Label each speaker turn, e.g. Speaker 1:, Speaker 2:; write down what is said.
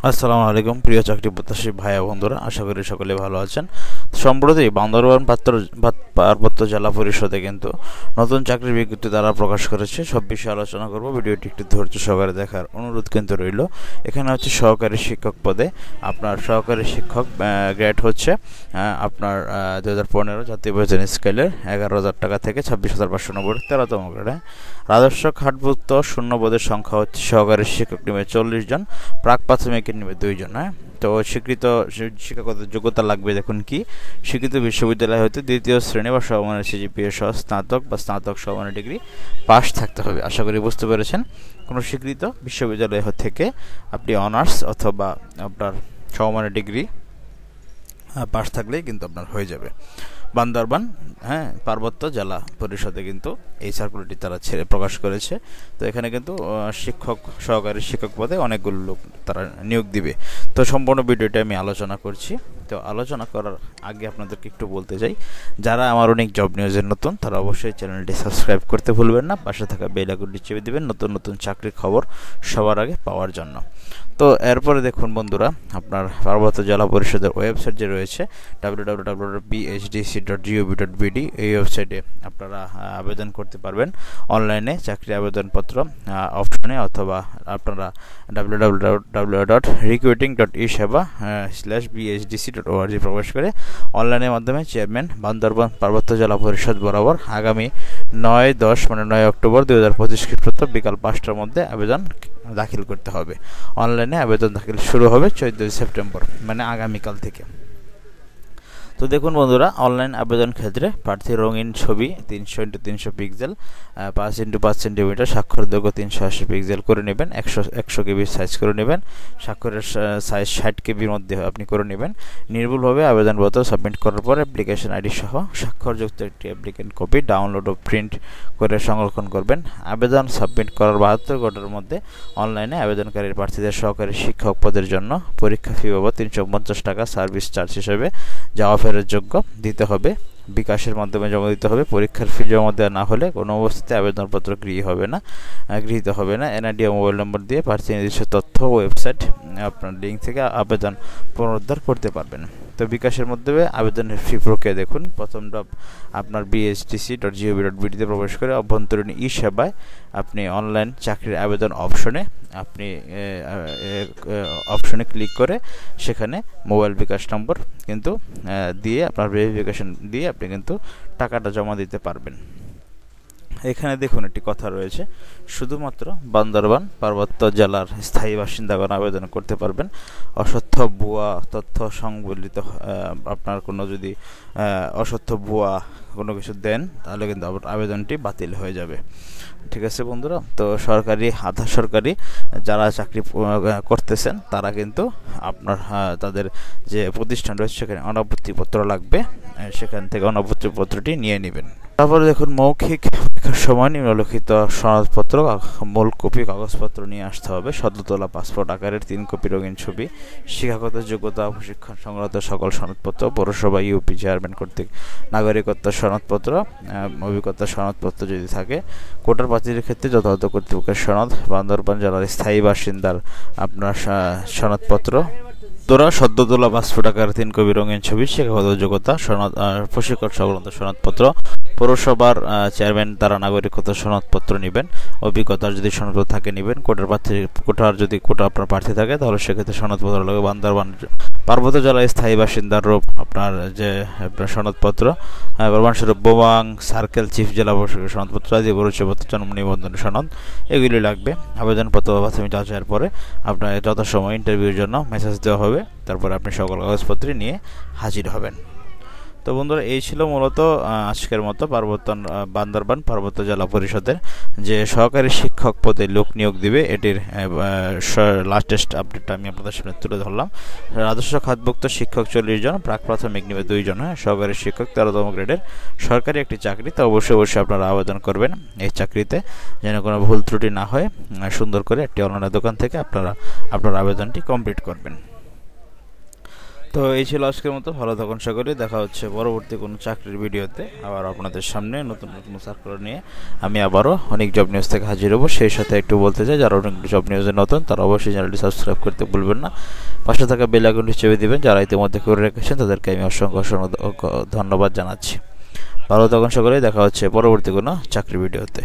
Speaker 1: আসসালামু আলাইকুম প্রিয় চাকরি প্রত্যাশী ভাই ও বন্ধুরা, আশা করি সকলে ভালো আছেন। সম্প্রতি বান্দরবান পার্বত্য জেলা পরিষদে কিন্তু নতুন চাকরির বিজ্ঞপ্তি তারা প্রকাশ করেছে। সব বিষয়ে আলোচনা করব, ভিডিওটি একটু ধৈর্য সহকারে দেখার অনুরোধ কিন্তু রইল। এখানে হচ্ছে সহকারী শিক্ষক পদে আপনার সহকারী শিক্ষক গ্রেড হচ্ছে আপনার 2015 জাতীয় বেতন স্কেলের 11,000 টাকা থেকে 26,590 13তম গ্রেডে। রাজস্ব খাতভুক্ত শূন্য পদের সংখ্যা হচ্ছে সহকারী শিক্ষক নেবে 40 জন, প্রাক প্রাথমিকের নেবে 2 জন। তো স্বীকৃত শিক্ষাগত যোগ্যতা লাগবে, দেখুন কি স্বীকৃত বিশ্ববিদ্যালয় হতে দ্বিতীয় শ্রেণী বা সমমানের সিজিপিএ সহ স্নাতক বা স্নাতক সমমানের ডিগ্রি পাস থাকতে হবে। আশা করি বুঝতে পেরেছেন। কোনো স্বীকৃত বিশ্ববিদ্যালয় থেকে আপনি অনার্স অথবা আপনার সমমানের ডিগ্রি পাস থাকলেই কিন্তু আপনার হয়ে যাবে। বান্দরবান পার্বত্য জেলা পরিষদে কিন্তু এই সার্কুলারটি তারা প্রকাশ করেছে। তো এখানে কিন্তু সহকারী শিক্ষক পদে অনেকগুলো লোক তারা নিয়োগ দিবে। তো সম্পূর্ণ ভিডিওটা আমি আলোচনা করছি। তো আলোচনা করার আগে আপনাদেরকে একটু বলতে চাই, যারা আমার অনেক জব নিউজের নতুন তারা অবশ্যই চ্যানেলটি সাবস্ক্রাইব করতে ভুলবেন না, পাশে থাকা বেল আইকনটি চেপে দিবেন নতুন নতুন চাকরির খবর সবার আগে পাওয়ার জন্য। তো এরপরে দেখুন বন্ধুরা, আপনার পার্বত্য জেলা পরিষদের ওয়েবসাইট যে রয়েছে www.bhdc.gov.bd, এই ওয়েবসাইটে আপনারা আবেদন করতে পারবেন অনলাইনে চাকরি আবেদনপত্র অপশনে, অথবা আপনারা www.recruiting.eseba/bhdc.org প্রবেশ করে অনলাইনের মাধ্যমে চেয়ারম্যান বান্দরবান পার্বত্য জেলা পরিষদ বরাবর আগামী 9 অক্টোবর 2025 খ্রিস্টাব্দ বিকাল 5টার মধ্যে আবেদন দাখিল করতে হবে। অনলাইনে আবেদন দাখিল শুরু হবে 14 সেপ্টেম্বর, মানে আগামীকাল থেকে। তো দেখুন বন্ধুরা, অনলাইন আবেদন ক্ষেত্রে প্রার্থীর রঙিন ছবি 300x300 পিক্সেল 5x5 সেন্টিমিটার, স্বাক্ষর দৈর্ঘ্য 380 পিক্সেল করে নেবেন, 100 কেবি সাইজ করে নেবেন, স্বাক্ষরের সাইজ 60 কেবির মধ্যে আপনি করে নেবেন। নির্ভুলভাবে আবেদনপত্র সাবমিট করার পর অ্যাপ্লিকেশন আইডি সহ স্বাক্ষরযুক্ত একটি অ্যাপ্লিকেন্ট কপি ডাউনলোড ও প্রিন্ট করে সংরক্ষণ করবেন। আবেদন সাবমিট করার 72 ঘন্টার মধ্যে অনলাইনে আবেদনকারীর প্রার্থীদের সহকারী শিক্ষক পদের জন্য পরীক্ষা ফি বাবদ 350 টাকা সার্ভিস চার্জ হিসেবে জমা ফেরত যোগ্য দিতে হবে। বিকাশের মাধ্যমে জমা দিতে হবে। পরীক্ষার ফি জমা দেওয়া না হলে কোনো অবস্থাতে আবেদনপত্র গৃহীত হবে না। এনআইডি ও মোবাইল নম্বর দিয়ে প্রার্থী নির্দিষ্ট তথ্য ওয়েবসাইট আপনার লিঙ্ক থেকে আবেদন পুনরুদ্ধার করতে পারবেন। তো বিকাশের মাধ্যমে আবেদনের ফি প্রক্রিয়া দেখুন। প্রথম ধাপ আপনার bhdc.gov.bd তে প্রবেশ করে অভ্যন্তরীণ ই সেবায় আপনি অনলাইন চাকরির আবেদন অপশনে ক্লিক করে সেখানে মোবাইল বিকাশ নম্বর কিন্তু দিয়ে আপনার ভেরিফিকেশন দিয়ে আপনি কিন্তু টাকাটা জমা দিতে পারবেন। এখানে দেখুন একটি কথা রয়েছে, শুধুমাত্র বান্দরবান পার্বত্য জেলার স্থায়ী বাসিন্দাগণ আবেদন করতে পারবেন। অসত্য ভুয়া তথ্য সংবলিত আপনার কোনো যদি অসত্য ভুয়া কোনো কিছু দেন তাহলে কিন্তু আবেদনটি বাতিল হয়ে যাবে। ঠিক আছে বন্ধুরা। তো সরকারি আধা সরকারি যারা চাকরি করতেছেন তারা কিন্তু আপনার তাদের যে প্রতিষ্ঠান রয়েছে সেখানে অনাপত্তিপত্র লাগবে, সেখান থেকে অনাপত্তিপত্রটি নিয়ে নেবেন। তারপরে দেখুন, মৌখিক পরীক্ষার সময় নিম্নলিখিত সনদপত্র মূল কপি কাগজপত্র নিয়ে আসতে হবে। সদ্য তোলা পাসপোর্ট আকারের 3 কপি রঙিন ছবি, শিক্ষাগত যোগ্যতা প্রশিক্ষণ সংক্রান্ত সকল সনদপত্র, পৌরসভা ইউপি চেয়ারম্যান কর্তৃক নাগরিকত্ব সনদপত্র, অভিজ্ঞতা সনদপত্র যদি থাকে, কোটার প্রার্থীদের ক্ষেত্রে যথাযথ কর্তৃপক্ষের সনদ, বান্দরবান জেলার স্থায়ী বাসিন্দার আপনার সনদপত্র, সদ্য তোলা পাসপোর্ট আকারের 3 কপি রঙিন ছবি, শিক্ষাগত যোগ্যতা সনদ, প্রশিক্ষণ সংক্রান্ত সনদপত্র, পৌরসভার চেয়ারম্যান তারা নাগরিকত্ব সনদপত্র নেবেন, অভিজ্ঞতার যদি সনদপত্র থাকে নেবেন, কোটার যদি কোটা আপনার প্রার্থী থাকে তাহলে সেক্ষেত্রে সনদপত্র লাগবে। বান্দরবান পার্বত্য জেলায় স্থায়ী বাসিন্দার রূপ আপনার যে আপনার সনদপত্র, প্রমাণস্বরূপ বোমাং সার্কেল চিফ জেলা প্রশাসকের সনদপত্র, আদি পরিচয়পত্র, জন্ম নিবন্ধন সনদ এগুলি লাগবে। আবেদনপত্র প্রাথমিক যাচাইয়ের পরে আপনার যথাসময় ইন্টারভিউর জন্য মেসেজ দেওয়া হবে। তারপরে আপনি সকল কাগজপত্র নিয়ে হাজির হবেন। তো বন্ধুরা, এই ছিল মূলত আজকের মতো বান্দরবান পার্বত্য জেলা পরিষদের যে সহকারী শিক্ষক পদে লোক নিয়োগ দিবে এটির লাস্টেস্ট আপডেটটা আমি আপনাদের সামনে তুলে ধরলাম। রাজস্ব খাতভুক্ত শিক্ষক 40 জন, প্রাক প্রাথমিক নেবে 2 জন। সহকারী শিক্ষক 13তম গ্রেডের সরকারি একটি চাকরি। তো অবশ্যই আপনারা আবেদন করবেন এই চাকরিতে, যেন কোনো ভুল ত্রুটি না হয়। সুন্দর করে একটি অনলাইন দোকান থেকে আপনারা আপনার আবেদনটি কমপ্লিট করবেন। তো তো এই ছিল আজকের মতো। ভালো থাকুন সকলে। দেখা হচ্ছে পরবর্তী কোনো চাকরির ভিডিওতে। আবার আপনাদের সামনে নতুন কোনো সার্কুলার নিয়ে আমি আবারও অনেক জব নিউজ থেকে হাজির হব। সেই সাথে একটু বলতে চাই, যারা অনেক জব নিউজে নতুন তারা অবশ্যই চ্যানেলটি সাবস্ক্রাইব করতে ভুলবেন না। পাশে থাকা বেল আইকনটি চেপে দিবেন। যারা ইতিমধ্যে করে রেখেছেন তাদেরকে আমি অসংখ্য ধন্যবাদ জানাচ্ছি। ভালো থাকুন সকলে। দেখা হচ্ছে পরবর্তী কোনো চাকরি ভিডিওতে।